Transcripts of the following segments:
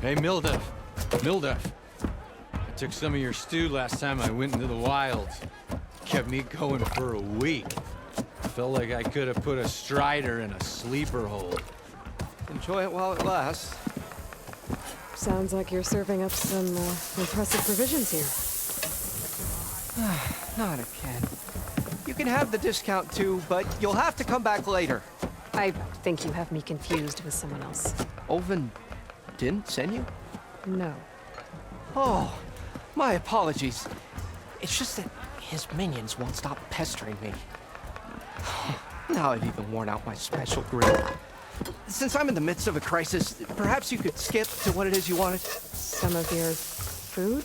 Hey, Mildev. Mildev. I took some of your stew last time I went into the wilds. Kept me going for a week. Felt like I could have put a strider in a sleeper hole. Enjoy it while it lasts. Sounds like you're serving up some impressive provisions here. Not again. You can have the discount too, but you'll have to come back later. I think you have me confused with someone else. Olvin didn't send you? No. Oh, my apologies. It's just that his minions won't stop pestering me. Now I've even worn out my special grill. Since I'm in the midst of a crisis, perhaps you could skip to what it is you wanted? Some of your food?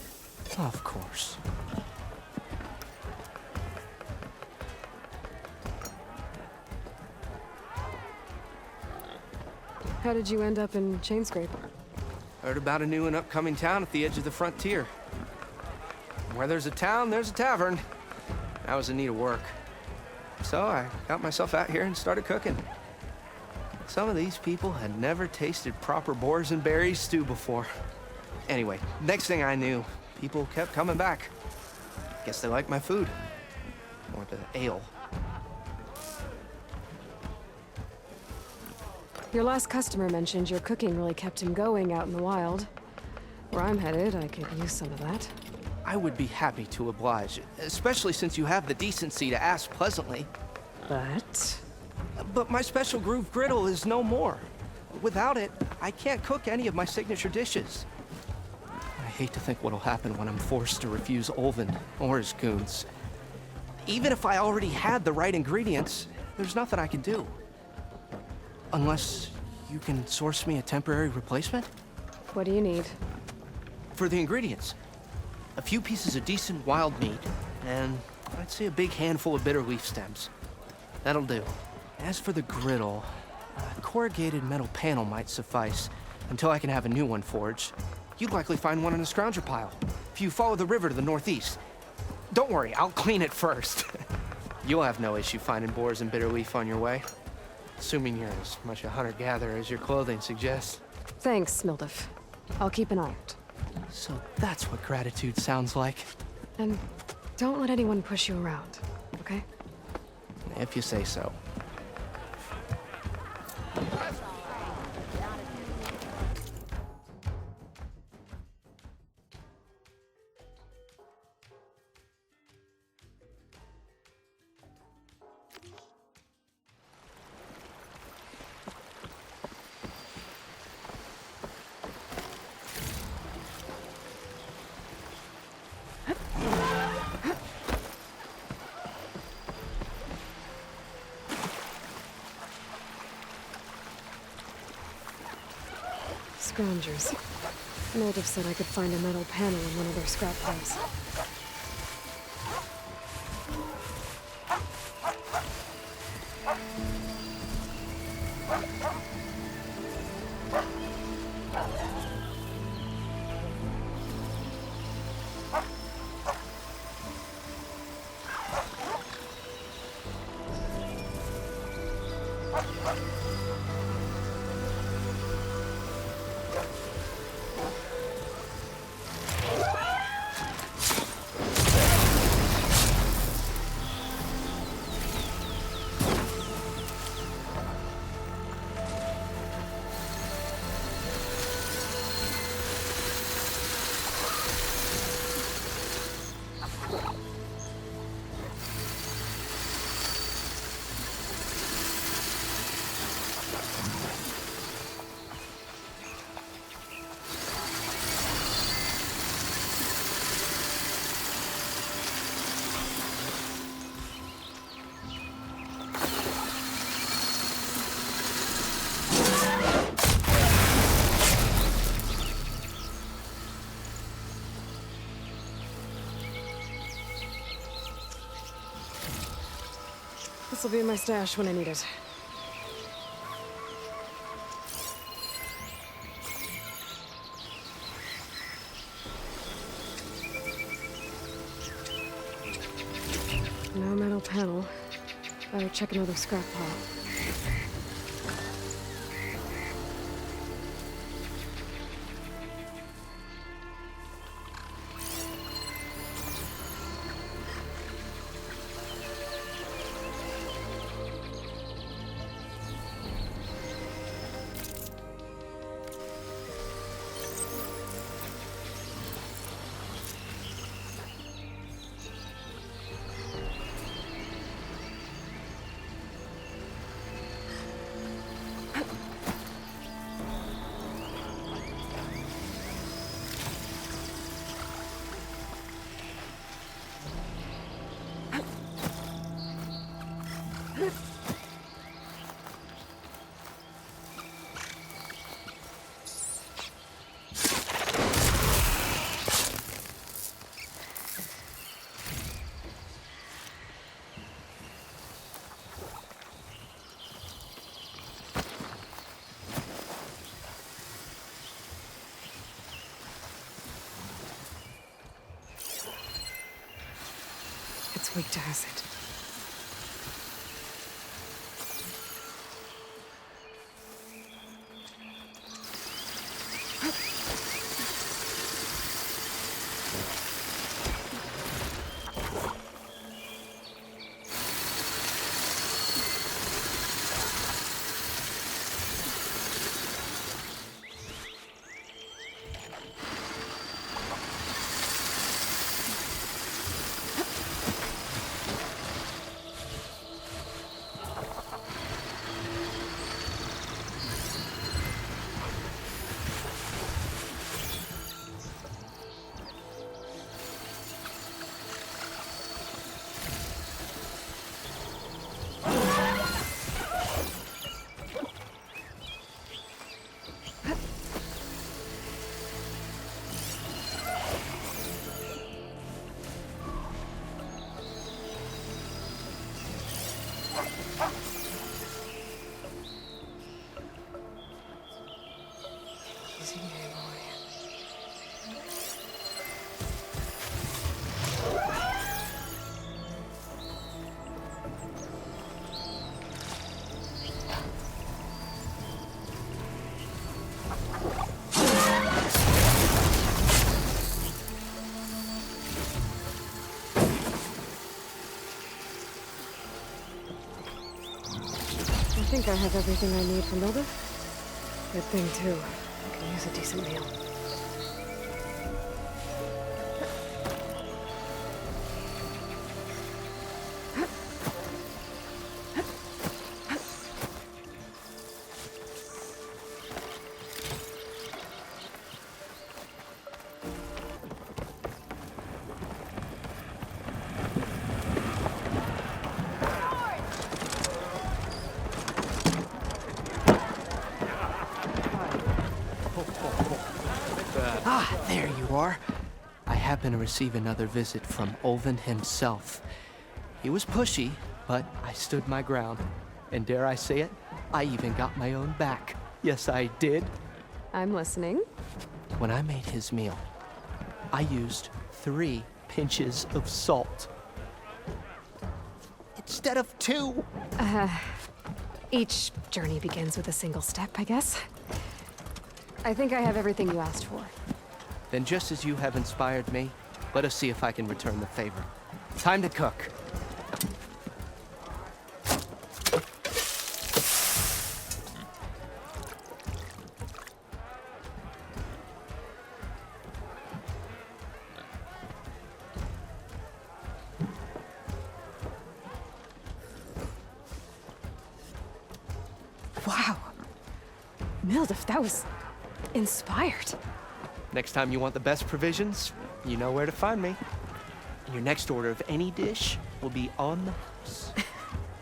Of course. How did you end up in Chainscrape? Heard about a new and upcoming town at the edge of the frontier. Where there's a town, there's a tavern. I was in need of work. So I got myself out here and started cooking. Some of these people had never tasted proper boars and berries stew before. Anyway, next thing I knew, people kept coming back. Guess they liked my food. Or the ale. Your last customer mentioned your cooking really kept him going out in the wild. Where I'm headed, I could use some of that. I would be happy to oblige, especially since you have the decency to ask pleasantly. But my special groove griddle is no more. Without it, I can't cook any of my signature dishes. I hate to think what'll happen when I'm forced to refuse Olvin or his goons. Even if I already had the right ingredients, there's nothing I can do. Unless you can source me a temporary replacement? What do you need? For the ingredients, a few pieces of decent wild meat, and I'd say a big handful of bitter leaf stems. That'll do. As for the griddle, a corrugated metal panel might suffice until I can have a new one forged. You'd likely find one in a scrounger pile, if you follow the river to the northeast. Don't worry, I'll clean it first. You'll have no issue finding boars and bitter leaf on your way. Assuming you're as much a hunter-gatherer as your clothing suggests. Thanks, Mildev. I'll keep an eye out. So that's what gratitude sounds like. And don't let anyone push you around, okay? If you say so. Scroungers. Mildev said I could find a metal panel in one of their scrap piles. This'll be in my stash when I need it. No metal panel. Better check another scrap pile. It's weak to acid. Easy, Aloy. I think I have everything I need for Milda. Good thing, too. I can use a decent meal. Ah, there you are. I happen to receive another visit from Olvin himself. He was pushy, but I stood my ground. And dare I say it, I even got my own back. Yes, I did. I'm listening. When I made his meal, I used 3 pinches of salt. Instead of 2. Each journey begins with a single step, I guess. I think I have everything you asked for. Then just as you have inspired me, let us see if I can return the favor. Time to cook. Wow. Mildef, that was inspired. Next time you want the best provisions, you know where to find me. Your next order of any dish will be on the house.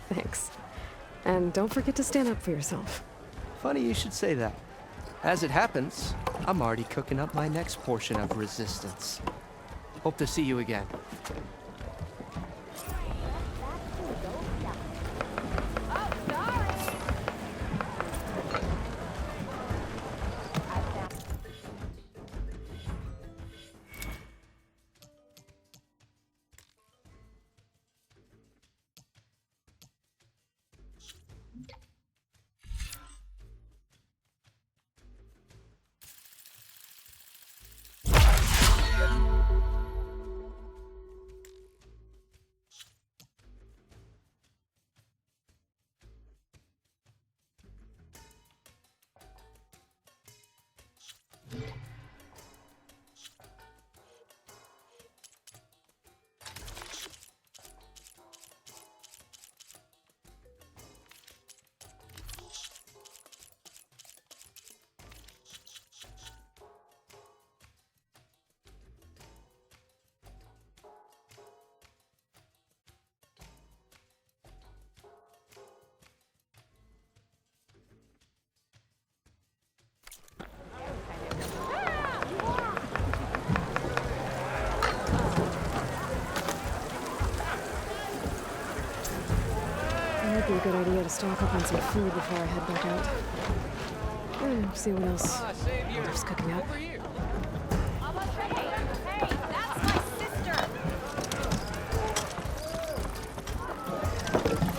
Thanks. And don't forget to stand up for yourself. Funny you should say that. As it happens, I'm already cooking up my next portion of resistance. Hope to see you again. a good idea to stock up on some food before I head back out. See what else Mulder's cooking up. Hey, that's my sister!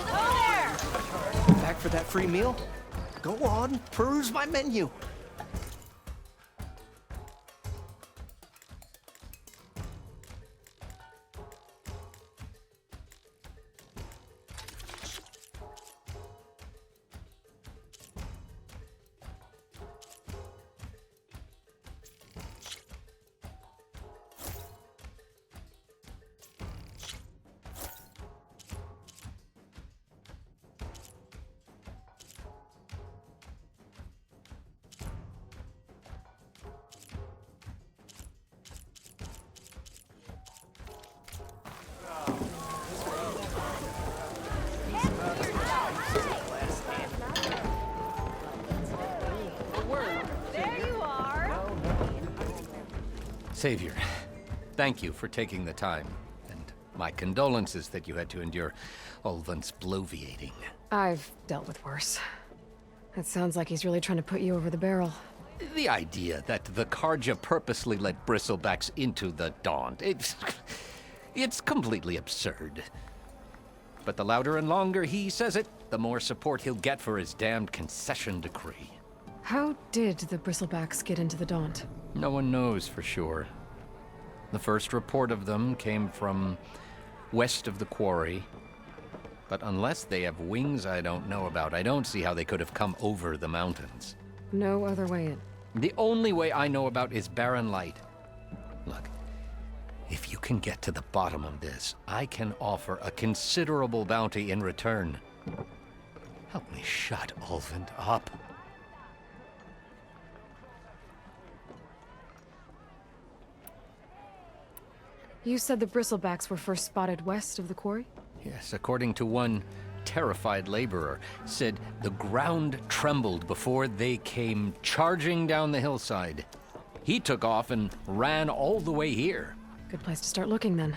Hello there! Back for that free meal? Go on, peruse my menu. There you are! Savior, thank you for taking the time, and my condolences that you had to endure Ulvund's bloviating. I've dealt with worse. It sounds like he's really trying to put you over the barrel. The idea that the Karja purposely let Bristlebacks into the Daunt, it's completely absurd. But the louder and longer he says it, the more support he'll get for his damned concession decree. How did the Bristlebacks get into the Daunt? No one knows for sure. The first report of them came from west of the quarry. But unless they have wings I don't know about, I don't see how they could have come over the mountains. No other way in. The only way I know about is barren light. Look, if you can get to the bottom of this, I can offer a considerable bounty in return. Help me shut Ulvund up. You said the Bristlebacks were first spotted west of the quarry? Yes, according to one terrified laborer, said the ground trembled before they came charging down the hillside. He took off and ran all the way here. Good place to start looking, then.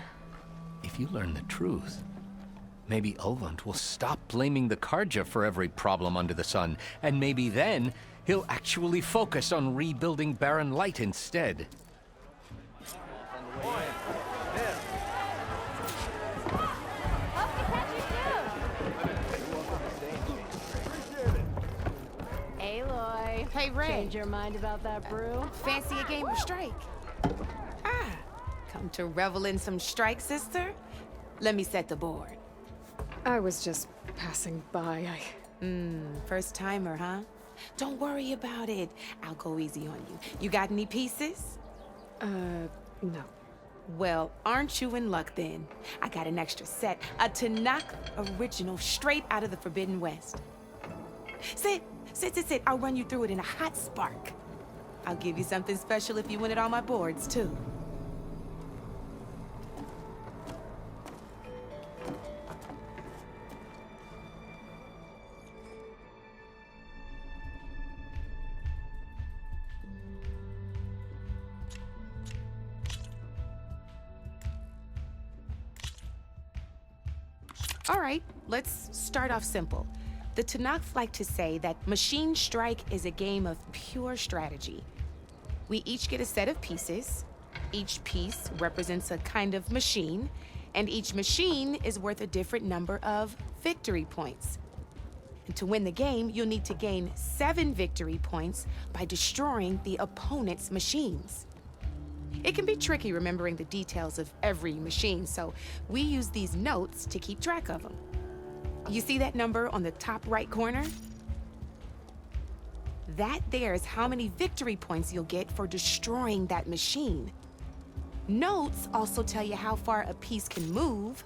If you learn the truth, maybe Ulvund will stop blaming the Karja for every problem under the sun, and maybe then he'll actually focus on rebuilding Barren Light instead. Aloy. Hey, Ray. Change your mind about that brew? Fancy a game of strike? Come to revel in some strike, sister? Let me set the board. I was just passing by. First timer, huh? Don't worry about it. I'll go easy on you. You got any pieces? No. Well, aren't you in luck then? I got an extra set, a Tanakh original straight out of the Forbidden West. Sit. I'll run you through it in a hot spark. I'll give you something special if you win at all my boards, too. All right, let's start off simple. The Tanakh like to say that Machine Strike is a game of pure strategy. We each get a set of pieces. Each piece represents a kind of machine, and each machine is worth a different number of victory points. And to win the game, you'll need to gain 7 victory points by destroying the opponent's machines. It can be tricky remembering the details of every machine, so we use these notes to keep track of them. You see that number on the top right corner? That there is how many victory points you'll get for destroying that machine. Notes also tell you how far a piece can move,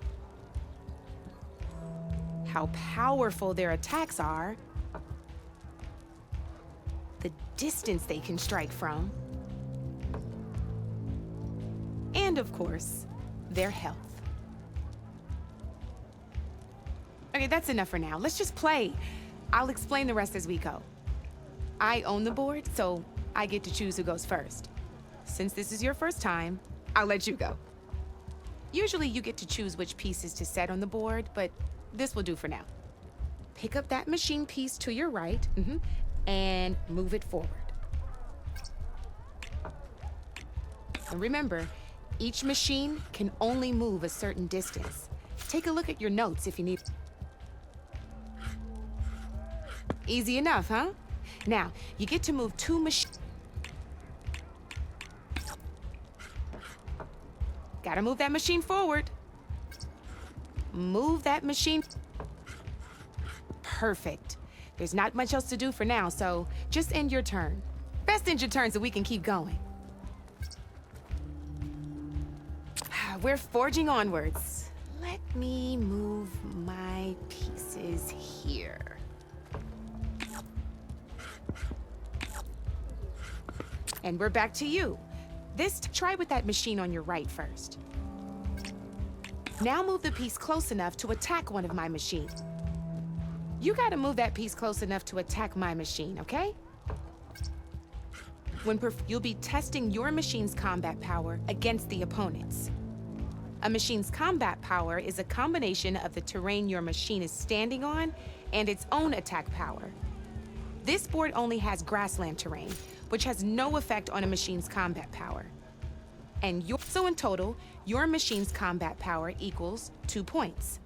how powerful their attacks are, the distance they can strike from, and of course, their health. Okay, that's enough for now. Let's just play. I'll explain the rest as we go. I own the board, so I get to choose who goes first. Since this is your first time, I'll let you go. Usually you get to choose which pieces to set on the board, but this will do for now. pick up that machine piece to your right, and move it forward. And remember, each machine can only move a certain distance. Take a look at your notes if you need. Easy enough, huh? Now, you get to move 2 machines. Gotta move that machine forward. Move that machine. Perfect. There's not much else to do for now, so just end your turn. Best end your turn so we can keep going. We're forging onwards. Let me move my pieces here. And we're back to you. Try with that machine on your right first. Now move the piece close enough to attack one of my machines. You gotta move that piece close enough to attack my machine, okay? You'll be testing your machine's combat power against the opponent's. A machine's combat power is a combination of the terrain your machine is standing on and its own attack power. This board only has grassland terrain, which has no effect on a machine's combat power. So in total, your machine's combat power equals 2 points.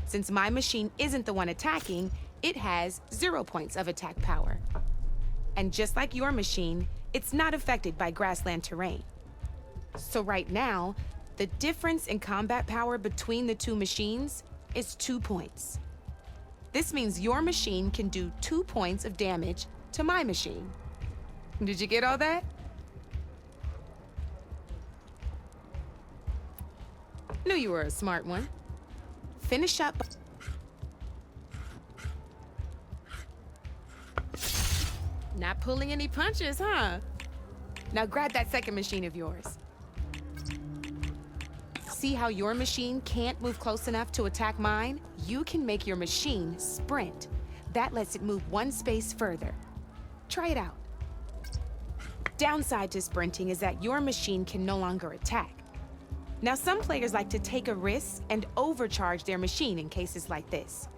Since my machine isn't the one attacking, it has 0 points of attack power. And just like your machine, it's not affected by grassland terrain. So right now, the difference in combat power between the 2 machines is 2 points. This means your machine can do 2 points of damage to my machine. Did you get all that? Knew you were a smart one. Finish up. Not pulling any punches, huh? Now grab that second machine of yours. See how your machine can't move close enough to attack mine? You can make your machine sprint. That lets it move 1 space further. Try it out. Downside to sprinting is that your machine can no longer attack. Now, some players like to take a risk and overcharge their machine in cases like this.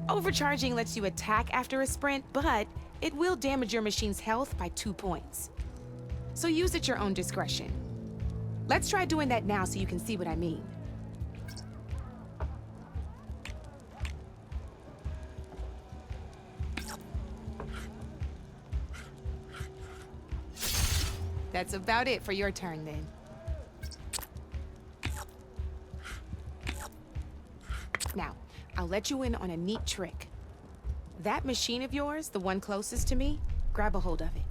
Overcharging lets you attack after a sprint, but it will damage your machine's health by 2 points. So use at your own discretion. Let's try doing that now so you can see what I mean. That's about it for your turn then. Now, I'll let you in on a neat trick. That machine of yours, the one closest to me, grab a hold of it.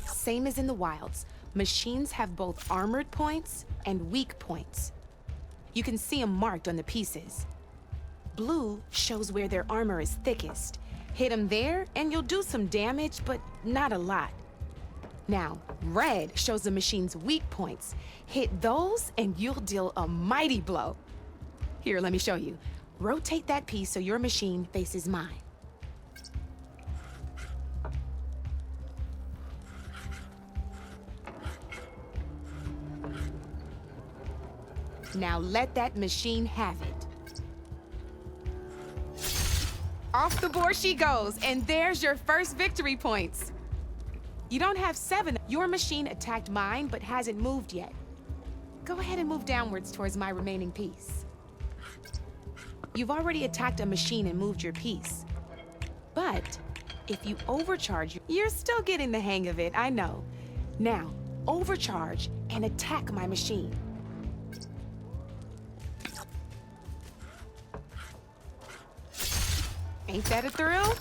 Same as in the wilds, machines have both armored points and weak points. You can see them marked on the pieces. Blue shows where their armor is thickest. Hit them there and you'll do some damage, but not a lot. Now, red shows the machine's weak points. Hit those and you'll deal a mighty blow. Here, let me show you. Rotate that piece so your machine faces mine. Now let that machine have it. Off the board she goes, and there's your first victory points. You don't have 7. Your machine attacked mine, but hasn't moved yet. Go ahead and move downwards towards my remaining piece. You've already attacked a machine and moved your piece. But if you overcharge, you're still getting the hang of it, I know. Now, overcharge and attack my machine. Ain't that a thrill?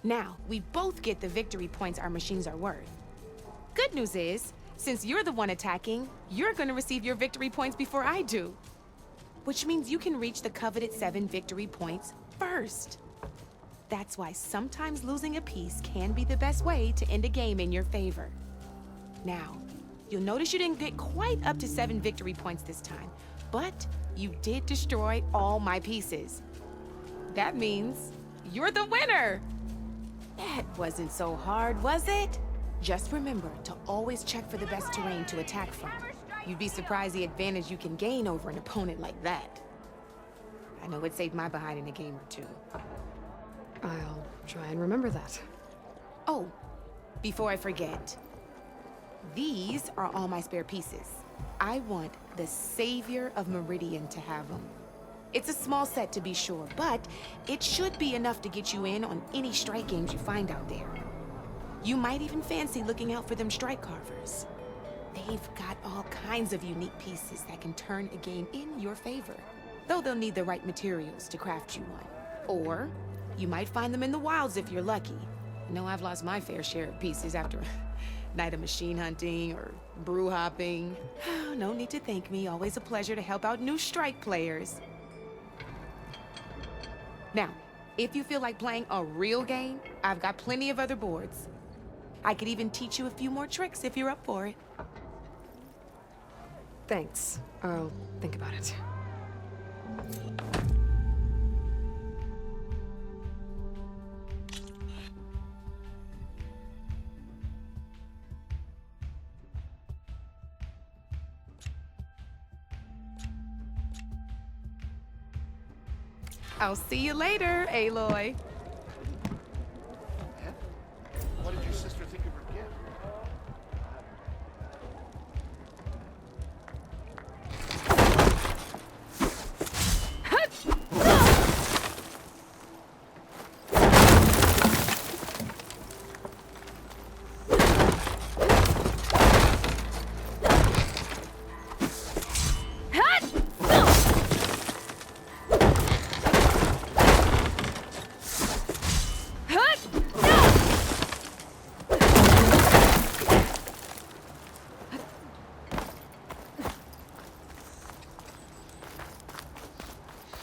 Now, we both get the victory points our machines are worth. Good news is, since you're the one attacking, you're gonna receive your victory points before I do. Which means you can reach the coveted 7 victory points first. That's why sometimes losing a piece can be the best way to end a game in your favor. Now, you'll notice you didn't get quite up to 7 victory points this time, but you did destroy all my pieces. That means you're the winner! That wasn't so hard, was it? Just remember to always check for the best terrain to attack from. You'd be surprised the advantage you can gain over an opponent like that. I know it saved my behind in a game or two. I'll try and remember that. Oh, before I forget, these are all my spare pieces. I want the Savior of Meridian to have them. It's a small set to be sure, but it should be enough to get you in on any strike games you find out there. You might even fancy looking out for them strike carvers. They've got all kinds of unique pieces that can turn a game in your favor, though they'll need the right materials to craft you one. Or you might find them in the wilds if you're lucky. I know I've lost my fair share of pieces after a night of machine hunting or brew hopping. No need to thank me. Always a pleasure to help out new strike players. Now, if you feel like playing a real game, I've got plenty of other boards. I could even teach you a few more tricks if you're up for it. Thanks. I'll think about it. I'll see you later, Aloy. What did your sister think of her gift?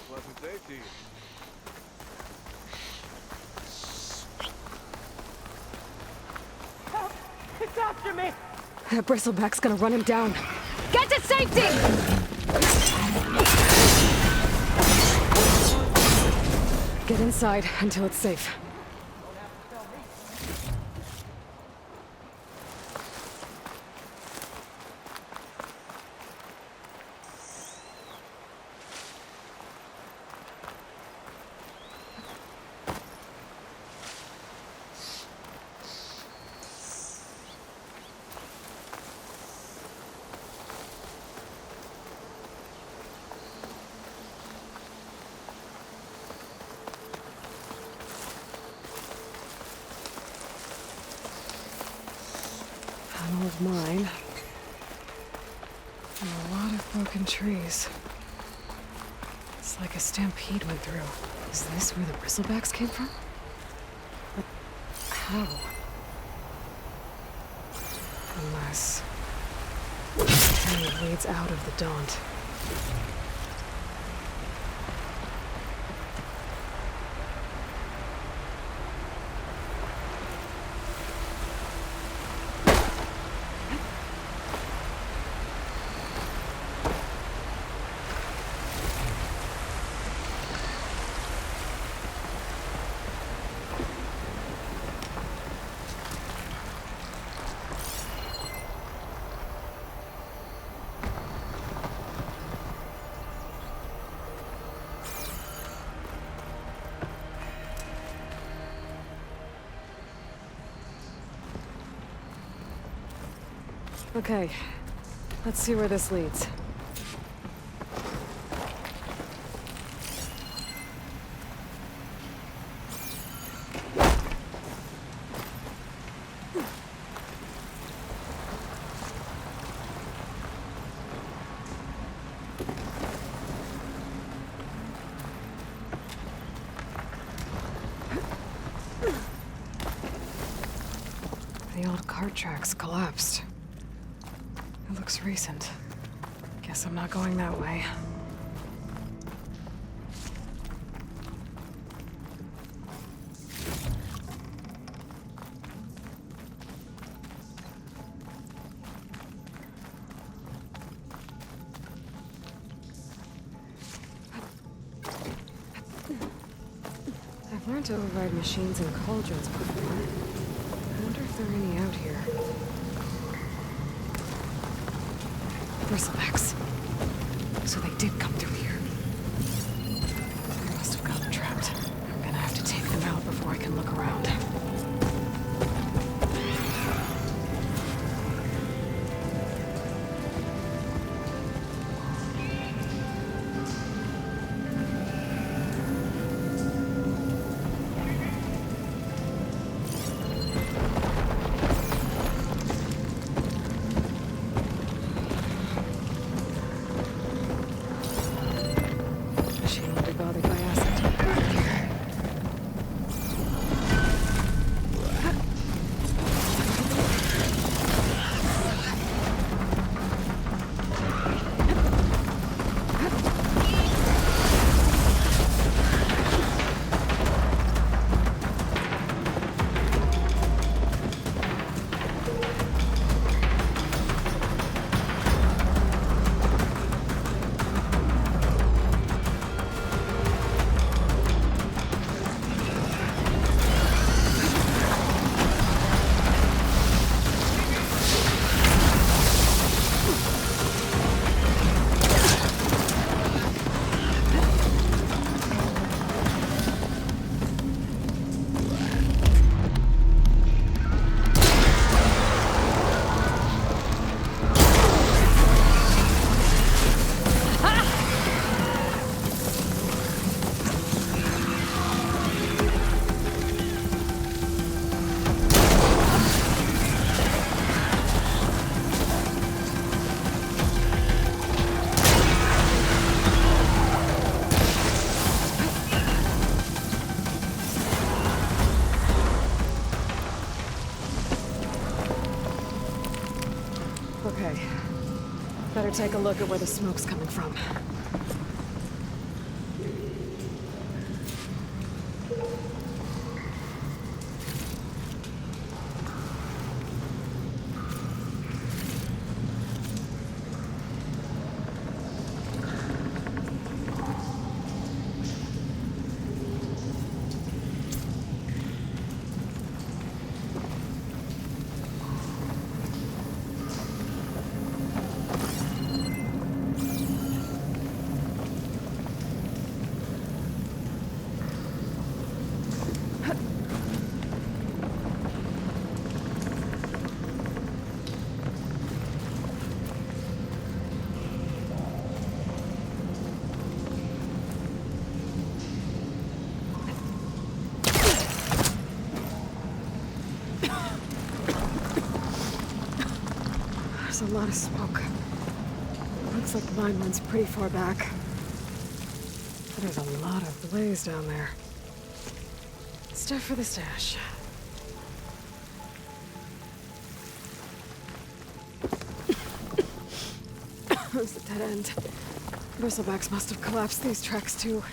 Pleasant day to you. It's after me! That Bristleback's gonna run him down. Get to safety! Get inside until it's safe. Tunnel of mine. And a lot of broken trees. It's like a stampede went through. Is this where the Bristlebacks came from? But how? Unless... it leads out of the Daunt. Okay, let's see where this leads. The old cart tracks collapsed. It looks recent. Guess I'm not going that way. I've learned to override machines and cauldrons before. I wonder if there are any out here. Bristlebacks. So they did come through here. Better take a look at where the smoke's coming from. There's a lot of smoke. Looks like the mine runs pretty far back. But there's a lot of blaze down there. Stuff for the stash. It's a dead end. Bristlebacks must have collapsed these tracks too.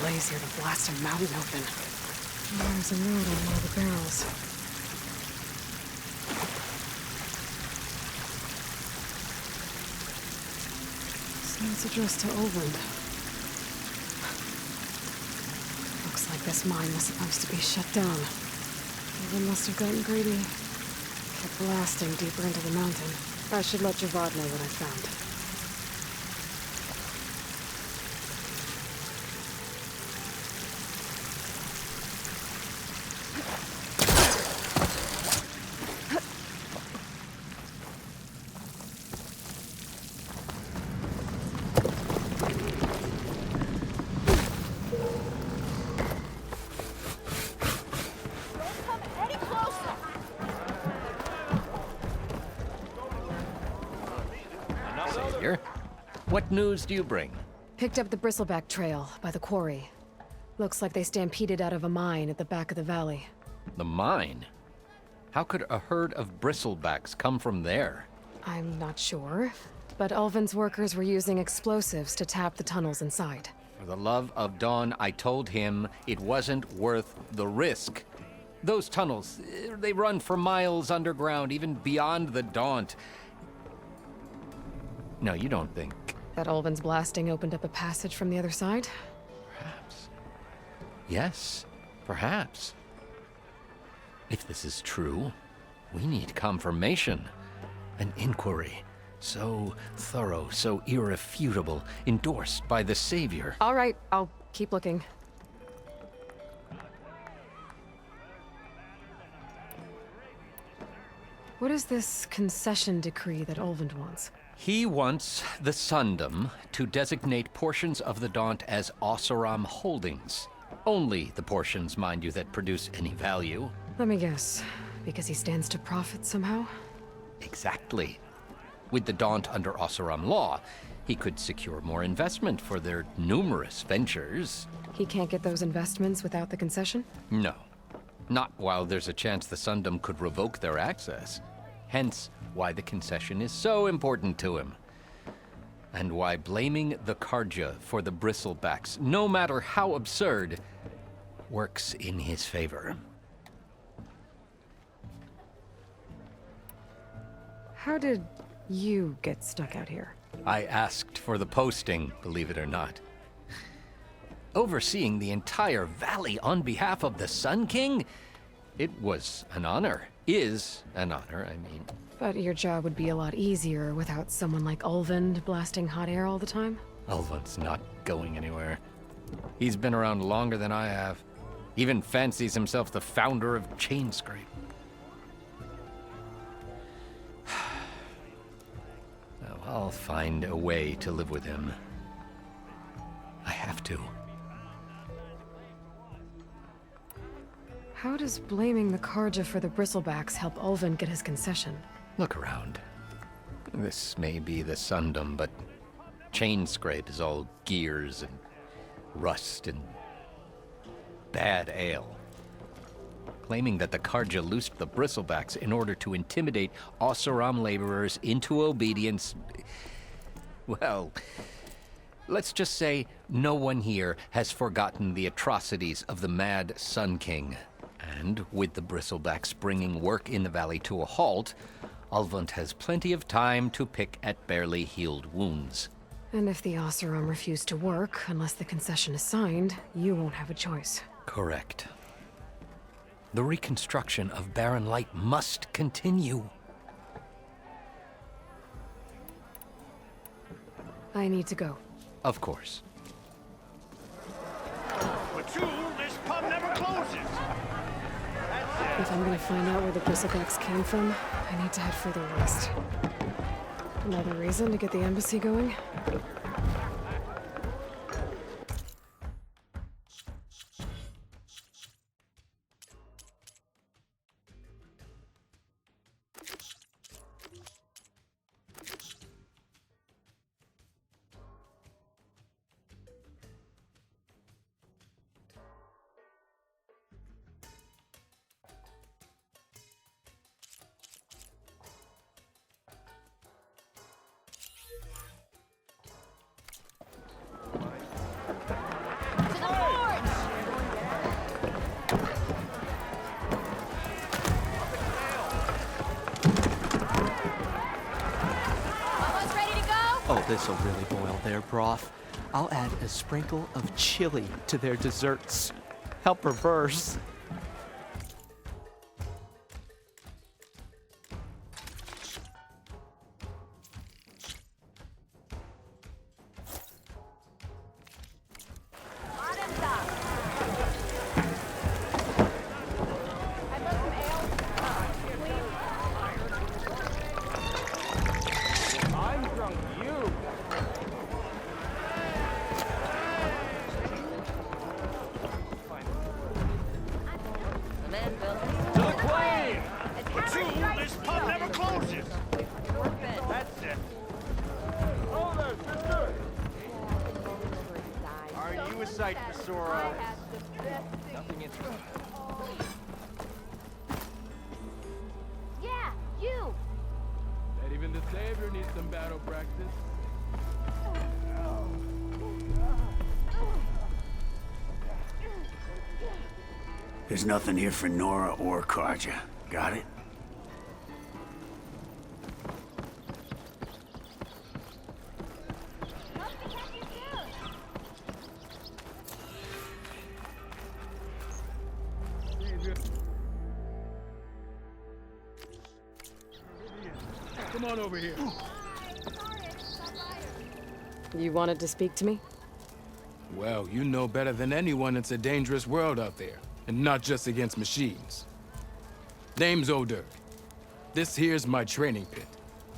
Blaze here to blast a mountain open. There's a note on one of the barrels. So it's addressed to Olvend. Looks like this mine was supposed to be shut down. Olvend must have gotten greedy. Kept blasting deeper into the mountain. I should let Javad know what I found. Savior, what news do you bring? Picked up the Bristleback trail by the quarry. Looks like they stampeded out of a mine at the back of the valley. The mine? How could a herd of Bristlebacks come from there? I'm not sure, but Ulvin's workers were using explosives to tap the tunnels inside. For the love of Dawn, I told him it wasn't worth the risk. Those tunnels, they run for miles underground, even beyond the Daunt. No, you don't think. That Ulvin's blasting opened up a passage from the other side? Perhaps. Yes, perhaps. If this is true, we need confirmation. An inquiry. So thorough, so irrefutable, endorsed by the Savior. All right, I'll keep looking. What is this concession decree that Ulvend wants? He wants the Sundom to designate portions of the Daunt as Oseram holdings. Only the portions, mind you, that produce any value. Let me guess. Because he stands to profit somehow? Exactly. With the Daunt under Oseram law, he could secure more investment for their numerous ventures. He can't get those investments without the concession? No. Not while there's a chance the Sundom could revoke their access. Hence, why the concession is so important to him. And why blaming the Karja for the Bristlebacks, no matter how absurd, works in his favor. How did you get stuck out here? I asked for the posting, believe it or not. Overseeing the entire valley on behalf of the Sun King? It was an honor. Is an honor, I mean. But your job would be a lot easier without someone like Ulvend blasting hot air all the time? Ulvund's not going anywhere. He's been around longer than I have. Even fancies himself the founder of Chainscrape. Well, I'll find a way to live with him. I have to. How does blaming the Karja for the Bristlebacks help Ulvin get his concession? Look around. This may be the Sundom, but Chainscrape is all gears and rust and bad ale. Claiming that the Karja loosed the Bristlebacks in order to intimidate Oseram laborers into obedience. Well, let's just say no one here has forgotten the atrocities of the Mad Sun King. And with the Bristlebacks bringing work in the valley to a halt, Ulvund has plenty of time to pick at barely healed wounds. And if the Oseram refuse to work, unless the concession is signed, you won't have a choice. Correct. The reconstruction of Barren Light must continue. I need to go. Of course. Patrol, this pub never closes. If I'm gonna find out where the Bristlebacks came from, I need to head further west. Another reason to get the embassy going? Oh, this'll really boil their broth. I'll add a sprinkle of chili to their desserts. Help reverse. Patrol, this pub never closes. That's it. Hold on, sister. Aren't you a sight for sore eyes? Nothing interesting. Yeah, you! And even the Savior needs some battle practice. There's nothing here for Nora or Karja. Got it? Come on over here. You wanted to speak to me? Well, you know better than anyone it's a dangerous world out there, and not just against machines. Name's Odur. This here's my training pit.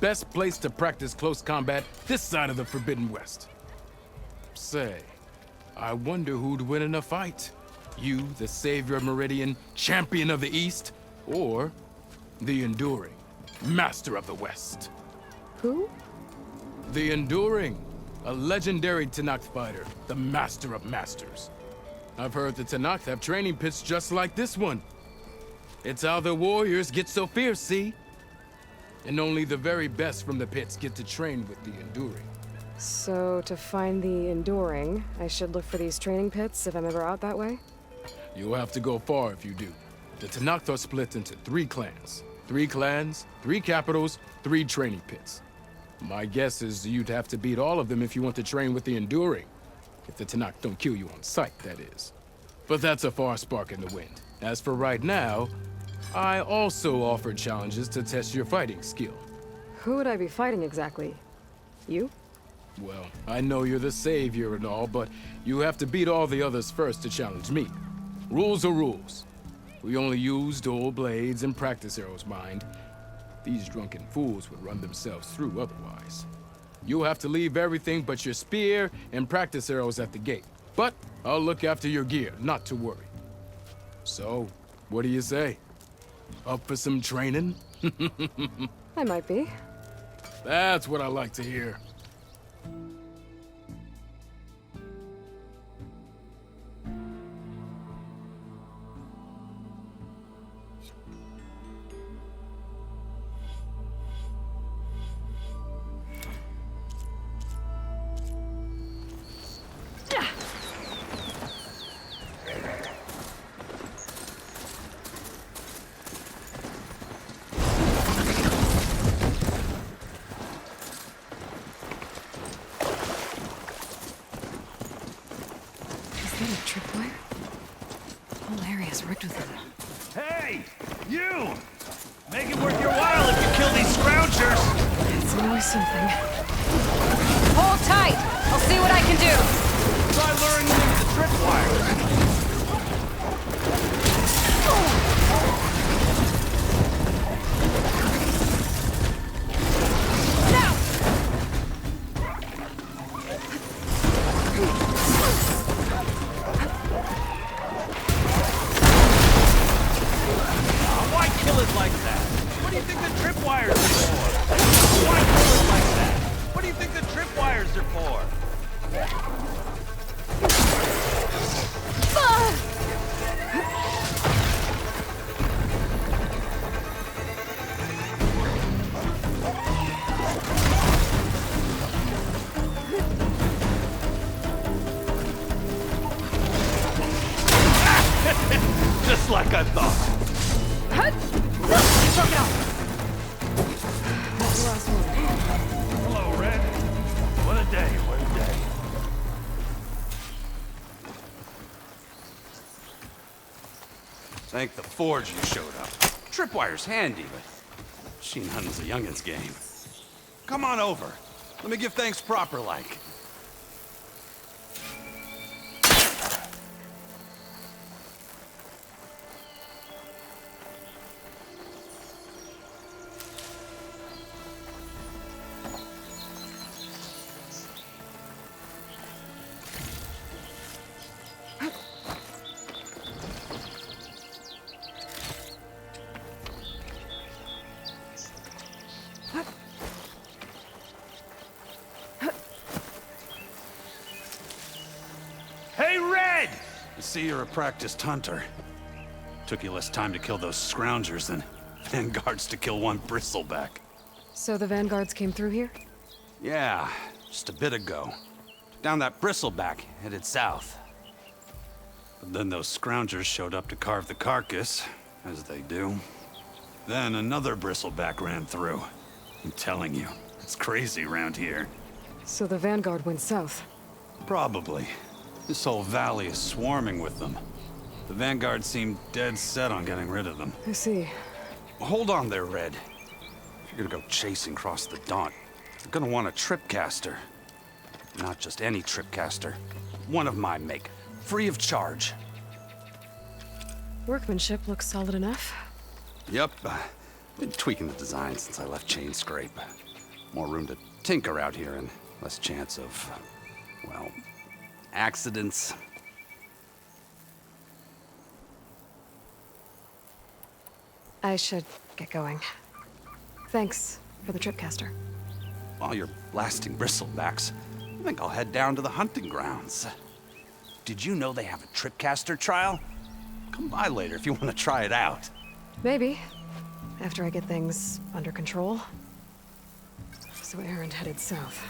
Best place to practice close combat this side of the Forbidden West. Say, I wonder who'd win in a fight. You, the savior of Meridian, champion of the East, or the Enduring, master of the West. Who? The Enduring, a legendary Tenakth fighter, the master of masters. I've heard the Tenakth have training pits just like this one. It's how the warriors get so fierce, see? And only the very best from the pits get to train with the Enduring. So, to find the Enduring, I should look for these training pits if I'm ever out that way? You'll have to go far if you do. The Tenakth are split into 3 clans. 3 clans, 3 capitals, 3 training pits. My guess is you'd have to beat all of them if you want to train with the Enduring. If the Tenakth don't kill you on sight, that is. But that's a far spark in the wind. As for right now, I also offer challenges to test your fighting skill. Who would I be fighting exactly? You? Well, I know you're the savior and all, but you have to beat all the others first to challenge me. Rules are rules. We only use dual blades and practice arrows, mind. These drunken fools would run themselves through otherwise. You'll have to leave everything but your spear and practice arrows at the gate. But I'll look after your gear, not to worry. So, what do you say? Up for some training? I might be. That's what I like to hear. Is that a tripwire? The whole area's rigged with them. Hey! You! Make it worth your while if you kill these scroungers! It's always something. Hold tight. I'll see what I can do. Try luring them into the tripwire. Why kill it like that? What do you think the tripwires are for? Why kill it like that? What do you think the tripwires are for? Just like I thought. That's the last one. Hello, Red. What a day, what a day. Thank the Forge you showed up. Tripwire's handy, but machine hunting's a youngin's game. Come on over. Let me give thanks proper like. Hey, Red! I see you're a practiced hunter. Took you less time to kill those scroungers than vanguards to kill one bristleback. So the vanguards came through here? Yeah, just a bit ago. Down that bristleback, headed south. But then those scroungers showed up to carve the carcass, as they do. Then another bristleback ran through. I'm telling you, it's crazy around here. So the vanguard went south. Probably. This whole valley is swarming with them. The vanguard seemed dead set on getting rid of them. I see. Hold on there, Red. If you're gonna go chasing across the Daunt, you're gonna want a tripcaster. Not just any tripcaster. One of my make. Free of charge. Workmanship looks solid enough. Yep. Been tweaking the design since I left Chain Scrape. More room to tinker out here and less chance of, well, accidents. I should get going. Thanks for the tripcaster. While you're blasting bristlebacks, I think I'll head down to the hunting grounds. Did you know they have a tripcaster trial? Come by later if you want to try it out. Maybe. After I get things under control. So Aaron headed south.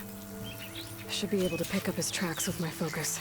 I should be able to pick up his tracks with my focus.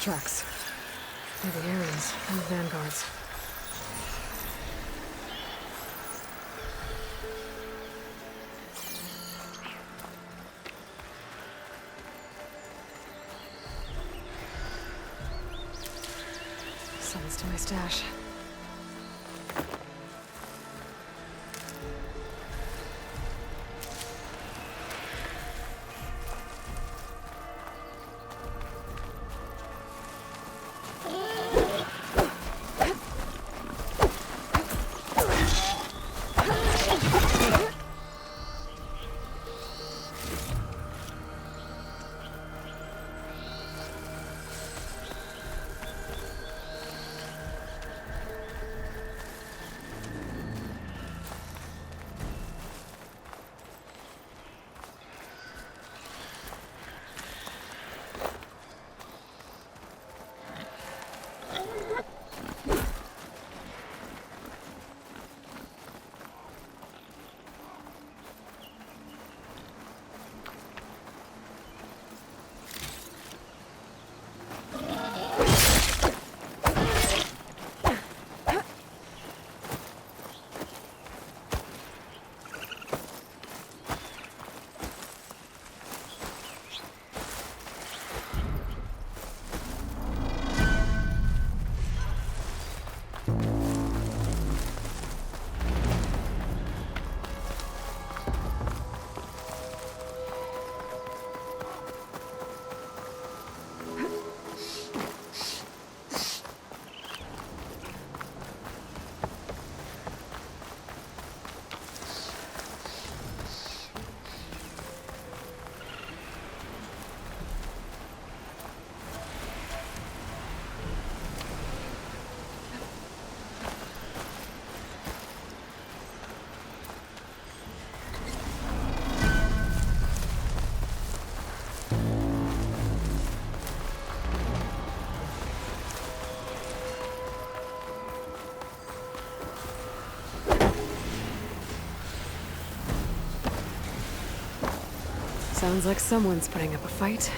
tracks. They're the Arrans and the Vanguards. Summons to my stash. Sounds like someone's putting up a fight.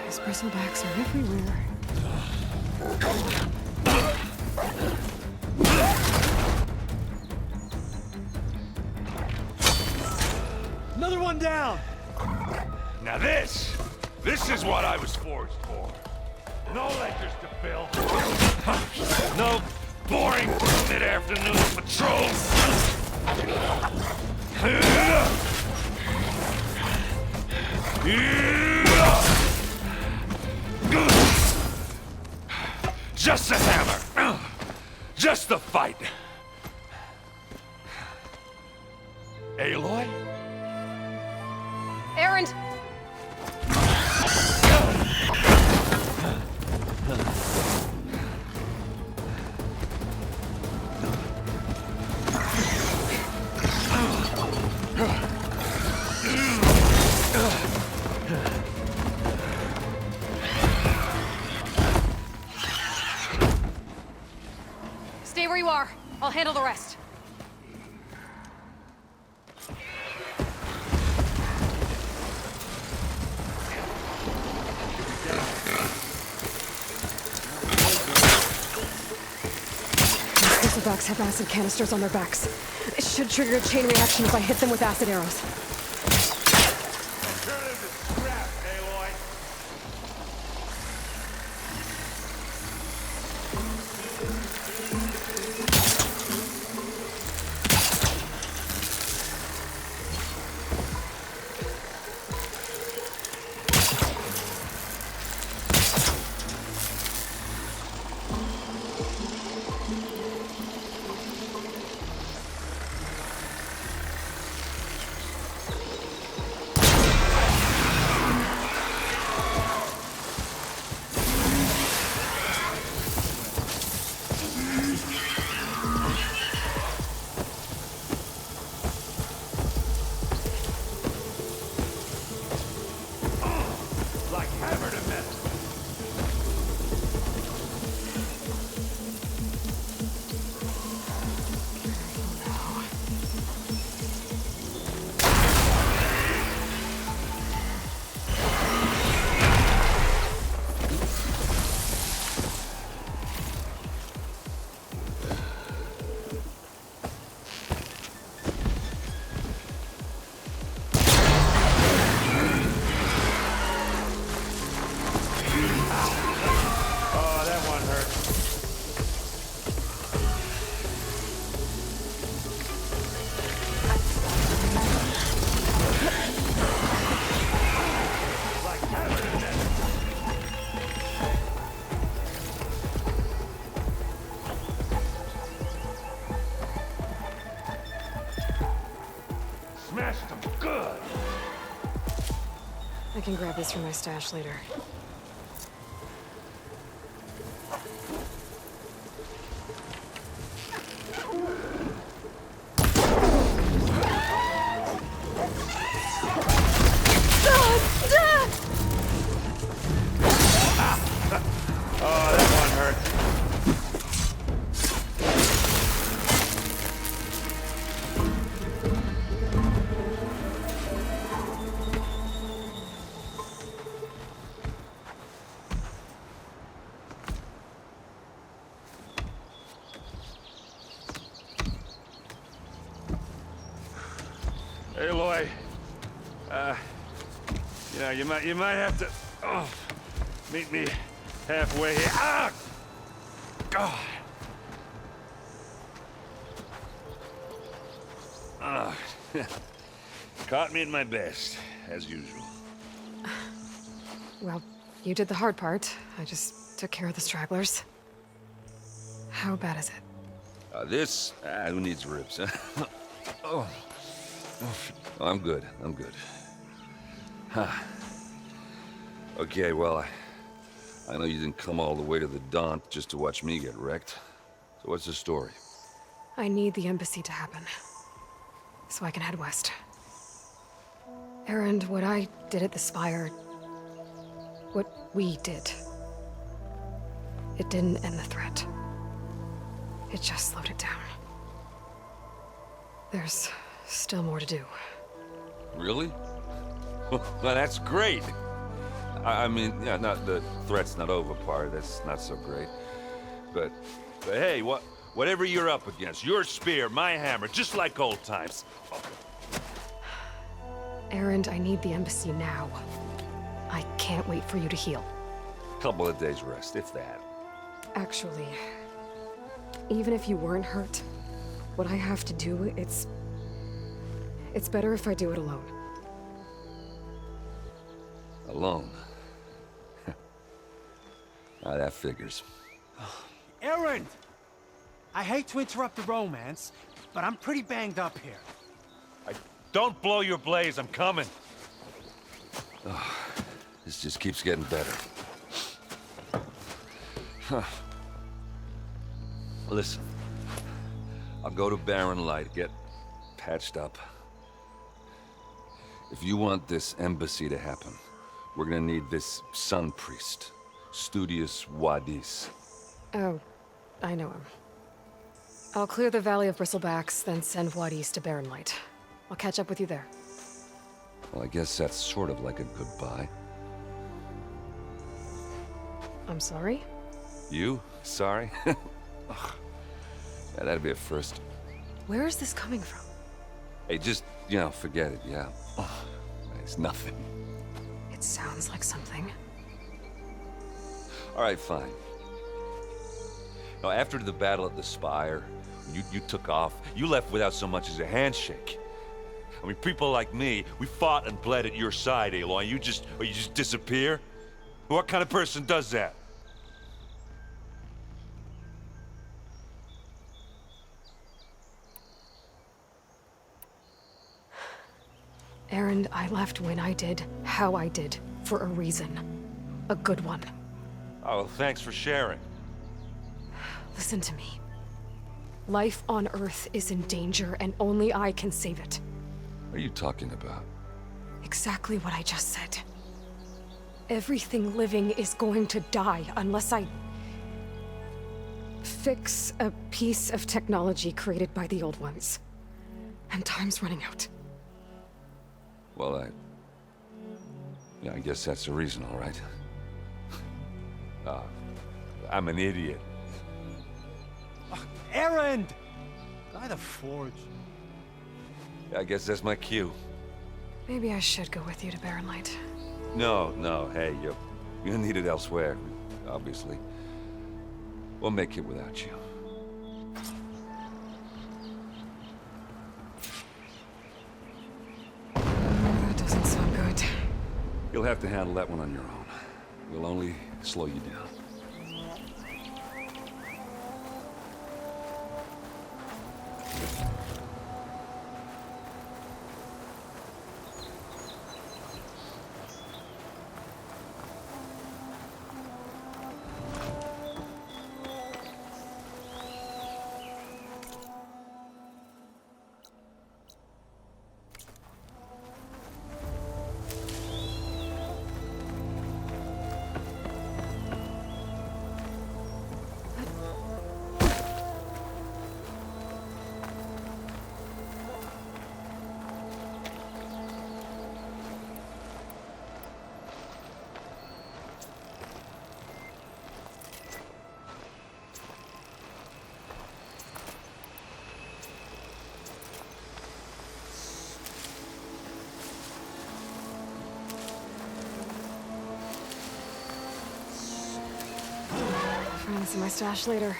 These bristlebacks are everywhere. Another one down! Now this is what I was forged for. No ledgers to fill. No boring mid-afternoon patrols. Just a hammer. Just the fight. Aloy? Errand! Stay where you are. I'll handle the rest. Bristlebacks have acid canisters on their backs. It should trigger a chain reaction if I hit them with acid arrows. Alternative to scrap, Aloy. can grab this from my stash later. Oh, that one hurt. Hey, Aloy. You might have to meet me halfway here. Ah! God. Caught me at my best, as usual. Well, you did the hard part. I just took care of the stragglers. How bad is it? Who needs ribs, huh? Oh, I'm good. Huh. Okay, well, I know you didn't come all the way to the Daunt just to watch me get wrecked. So what's the story? I need the embassy to happen, so I can head west. Erend, what I did at the Spire, what we did, it didn't end the threat. It just slowed it down. There's still more to do. Really? Well, that's great. I mean, yeah, not the threat's not over part. That's not so great. But hey, whatever you're up against, your spear, my hammer, just like old times. Erend, I need the embassy now. I can't wait for you to heal. Couple of days rest, if that. Actually, even if you weren't hurt, what I have to do, it's better if I do it alone. Alone? Now that figures. Erend! I hate to interrupt the romance, but I'm pretty banged up here. Don't blow your blaze, I'm coming. This just keeps getting better. Huh. Listen, I'll go to Barren Light, get patched up. If you want this embassy to happen, we're gonna need this sun priest, Studius Wadis. Oh, I know him. I'll clear the Valley of Bristlebacks, then send Wadis to Barren Light. I'll catch up with you there. Well, I guess that's sort of like a goodbye. I'm sorry? You? Sorry? Ugh. Yeah, that'd be a first. Where is this coming from? Hey, just, forget it, yeah. Ugh. It's nothing. It sounds like something. All right, fine. Now, after the battle at the Spire, you took off. You left without so much as a handshake. I mean, people like me, we fought and bled at your side, Aloy. You just disappear? What kind of person does that? Erend, I left when I did, how I did, for a reason. A good one. Oh, well, thanks for sharing. Listen to me. Life on Earth is in danger, and only I can save it. What are you talking about? Exactly what I just said. Everything living is going to die unless I fix a piece of technology created by the old ones. And time's running out. Well, I guess that's the reason, all right. I'm an idiot. Erend! By the Forge. I guess that's my cue. Maybe I should go with you to Barren Light. No, hey, you're needed elsewhere, obviously. We'll make it without you. That doesn't sound good. You'll have to handle that one on your own. We'll only slow you down. Trying to see my stash later.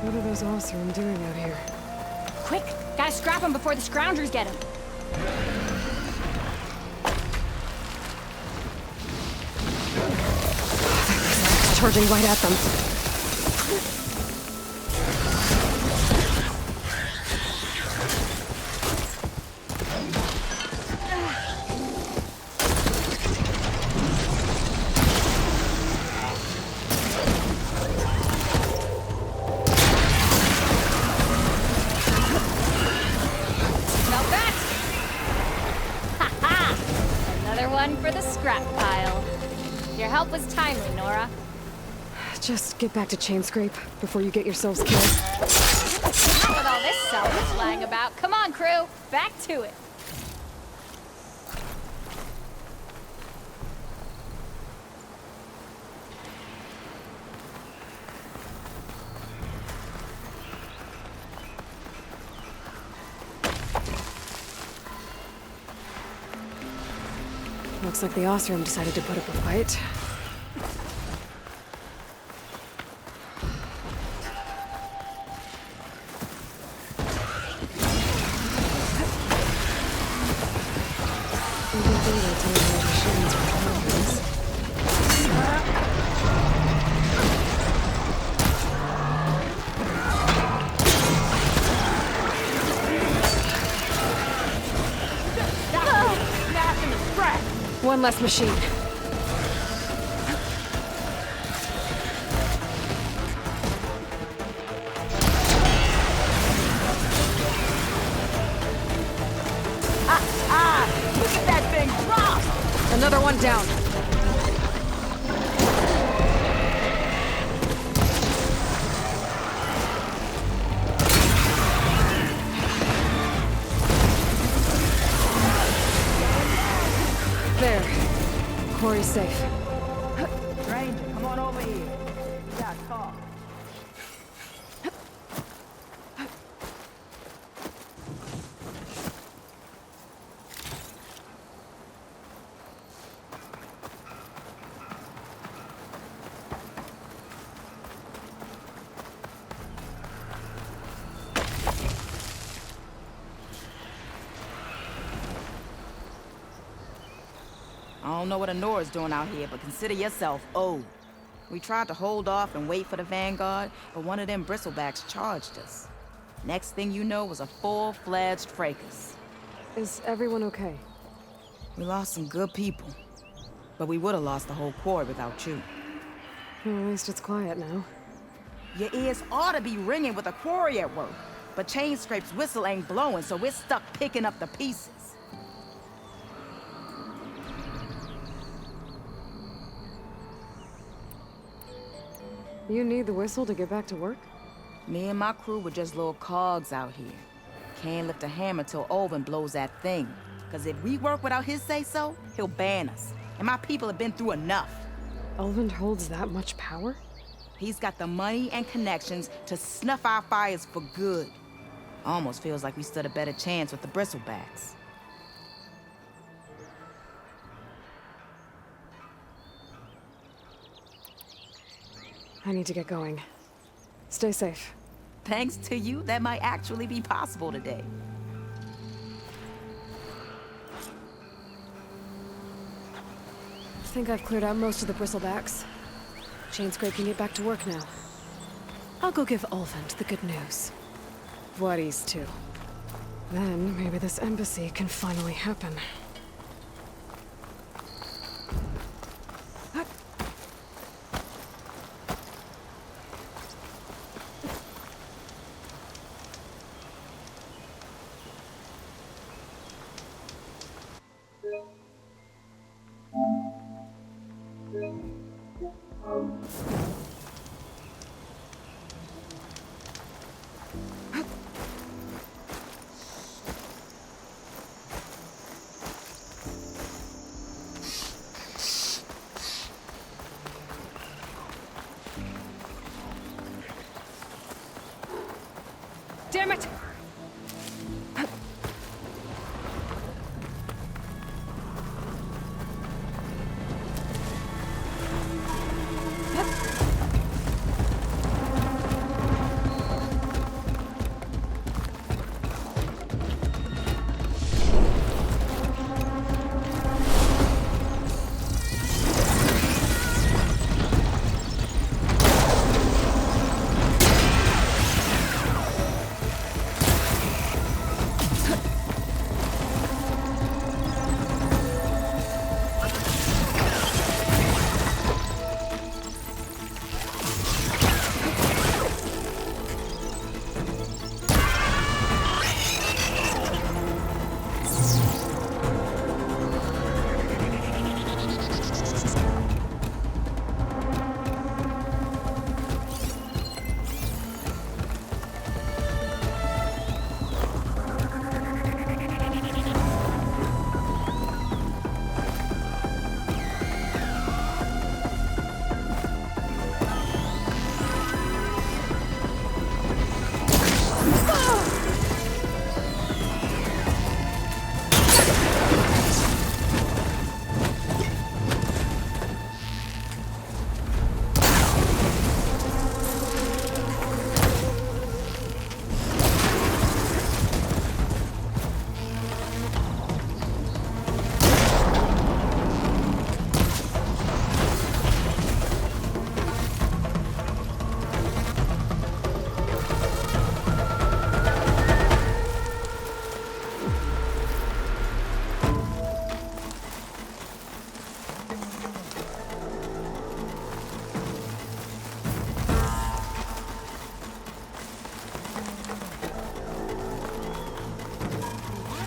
What are those Oseram doing out here? Quick! Gotta scrap him before the Scroungers get him. Charging right at them. Smell that? Ha-ha! Another one for the scrap pile. Your help was timely, Nora. Just get back to Chainscrape before you get yourselves killed. Not with all this salvage flying about. Come on, crew. Back to it. Looks like the Oseram decided to put up a fight. One less machine. Look at that thing drop! Another one down. There. Quarry's safe. Ranger, come on over here. We got a call. I don't know what Honora's doing out here, but consider yourself owed. We tried to hold off and wait for the Vanguard, but one of them Bristlebacks charged us. Next thing you know was a full-fledged fracas. Is everyone okay? We lost some good people, but we would have lost the whole quarry without you. Well, at least it's quiet now. Your ears ought to be ringing with a quarry at work, but Chainscrape's whistle ain't blowing, so we're stuck picking up the pieces. You need the whistle to get back to work? Me and my crew were just little cogs out here. Can't lift a hammer till Olvin blows that thing. Cause if we work without his say-so, he'll ban us. And my people have been through enough. Olvin holds that much power? He's got the money and connections to snuff our fires for good. Almost feels like we stood a better chance with the Bristlebacks. I need to get going. Stay safe. Thanks to you, that might actually be possible today. I think I've cleared out most of the Bristlebacks. Chainscrape can get back to work now. I'll go give Olvin the good news. Voorhees, too. Then, maybe this embassy can finally happen. damn it!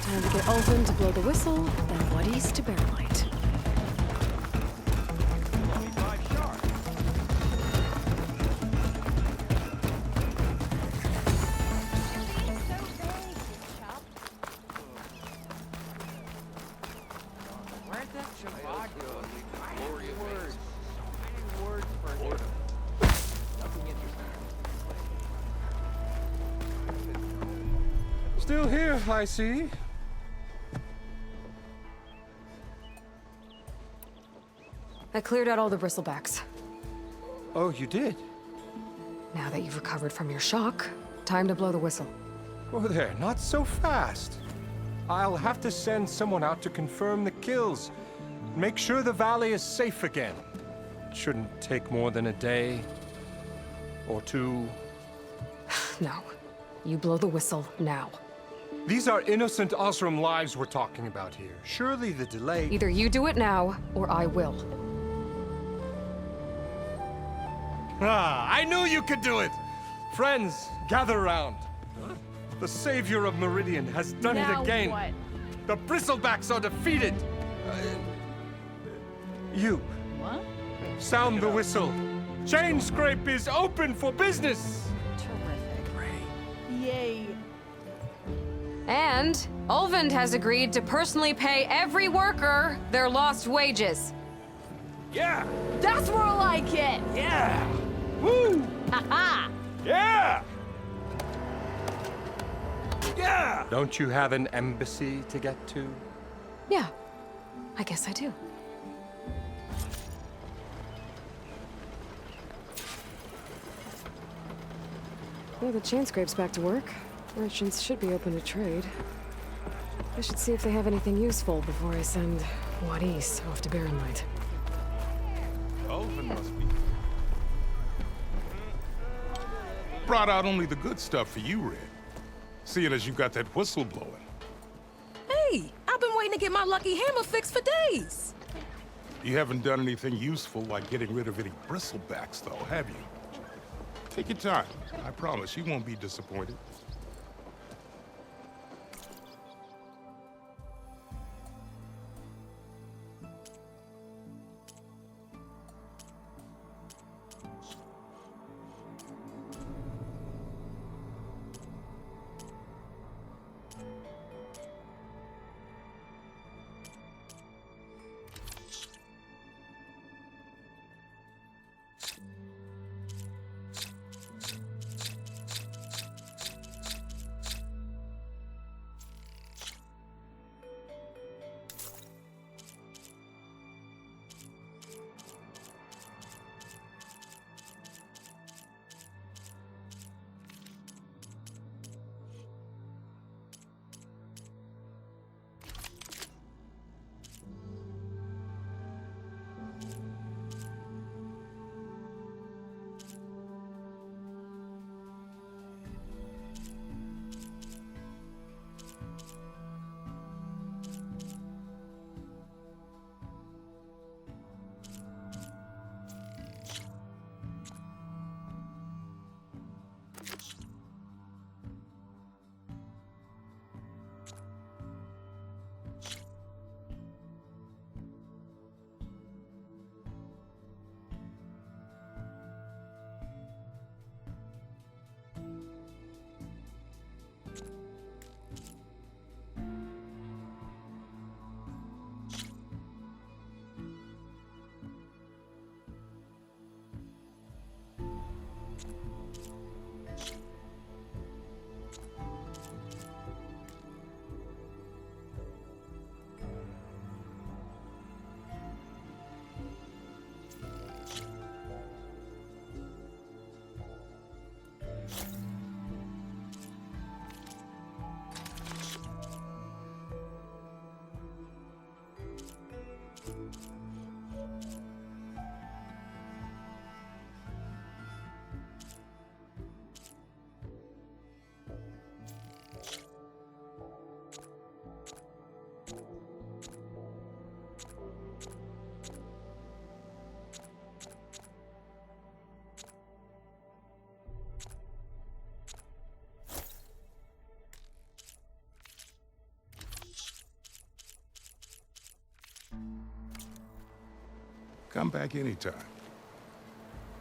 Time to get Ulvin to blow the whistle, then Wadis to bear light. Still here, I see. I cleared out all the Bristlebacks. Oh, you did? Now that you've recovered from your shock, time to blow the whistle. Oh there, not so fast. I'll have to send someone out to confirm the kills. Make sure the valley is safe again. It shouldn't take more than a day. Or two. No. You blow the whistle now. These are innocent Osram lives we're talking about here. Surely the delay... Either you do it now, or I will. Ah, I knew you could do it! Friends, gather around. The savior of Meridian has done it again. What? The Bristlebacks are defeated. You. What? Sound the whistle. Chain Scrape is open for business. Yay. And Ulvin has agreed to personally pay every worker their lost wages. Yeah! That's more like it! Yeah! Woo! Ha-ha! Yeah! Yeah! Don't you have an embassy to get to? Yeah, I guess I do. Well, the chain scrape's back to work. Merchants should be open to trade. I should see if they have anything useful before I send Wadis off to Barren Light. Ulvin must be. Brought out only the good stuff for you, Red. Seeing as you got that whistle blowing. Hey, I've been waiting to get my lucky hammer fixed for days. You haven't done anything useful like getting rid of any bristlebacks, though, have you? Take your time. I promise you won't be disappointed. Come back anytime.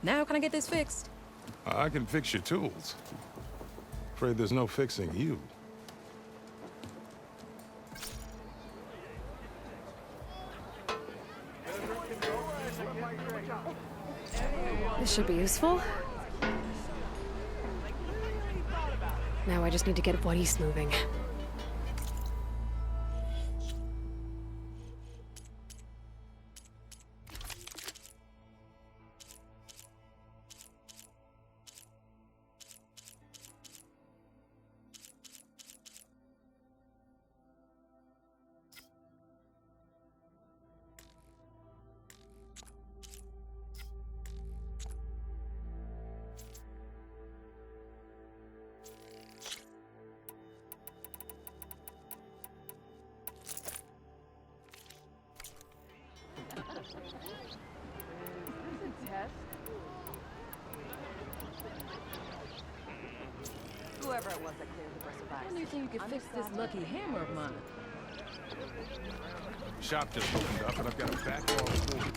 Now can I get this fixed? I can fix your tools. Afraid there's no fixing you. This should be useful. Now I just need to get What East moving. Whoever it was that cleared the Bristlebacks. I wonder if you could fix this lucky hammer of mine. Shop just opened up and I've got a backlog for you.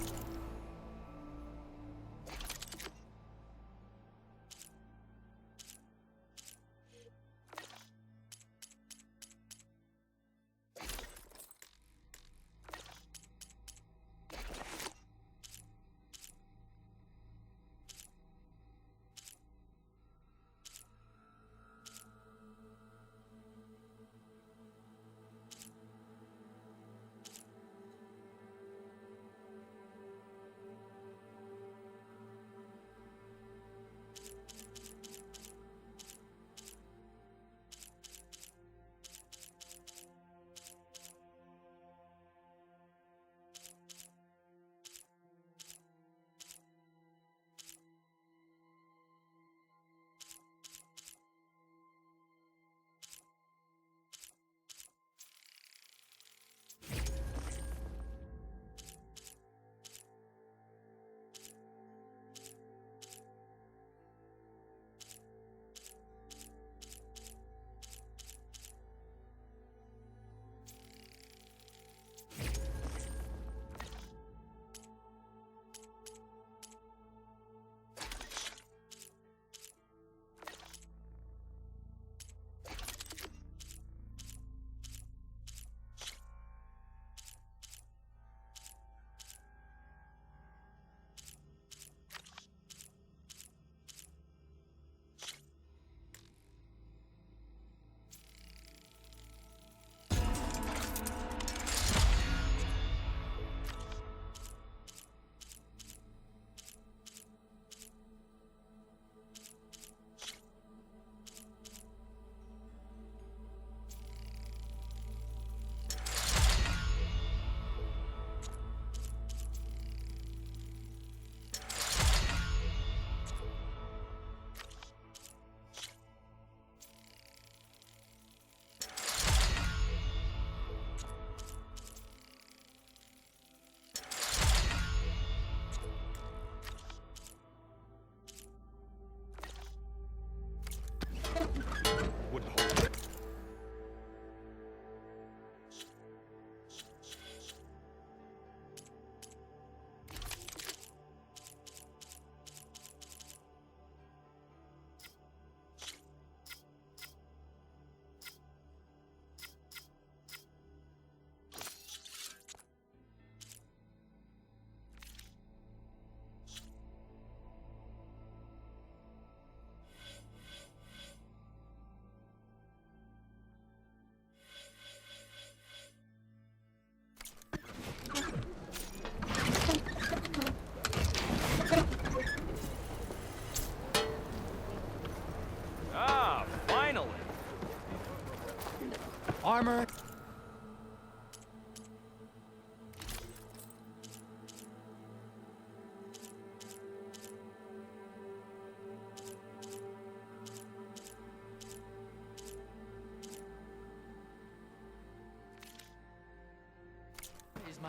Armor.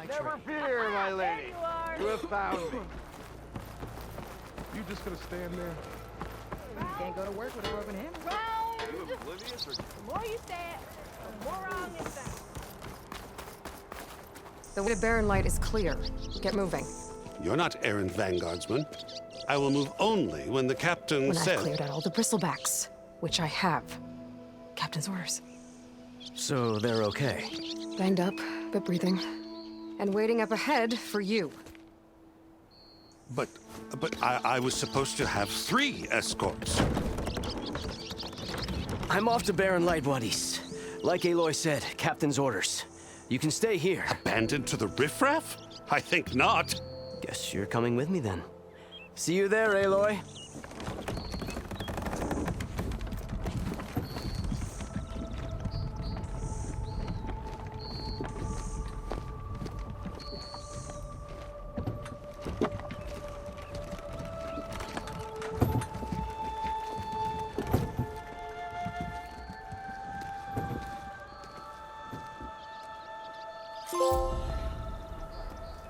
Never fear, my lady. You have found me. You just gonna stand there? You can't go to work with a broken hammer. You oblivious or... The more you say it, the more wrong it sounds. The way to Barren Light is clear. Get moving. You're not errant vanguardsman. I will move only when the captain When says... I've cleared out all the Bristlebacks, which I have. Captain's orders. So they're okay? Banged up, but breathing. And waiting up ahead for you. But I was supposed to have 3 escorts. I'm off to Baron Lightbodies. Like Aloy said, Captain's orders. You can stay here. Abandoned to the riffraff? I think not. Guess you're coming with me then. See you there, Aloy.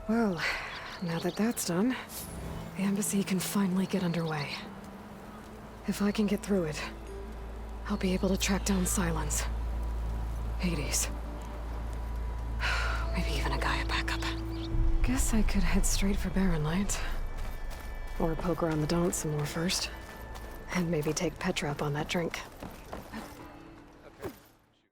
Well, now that that's done, the embassy can finally get underway. If I can get through it, I'll be able to track down Silence. Hades. Maybe even a Gaia backup. Guess I could head straight for Baron Light. Or poke around the Daunt some more first. And maybe take Petra up on that drink.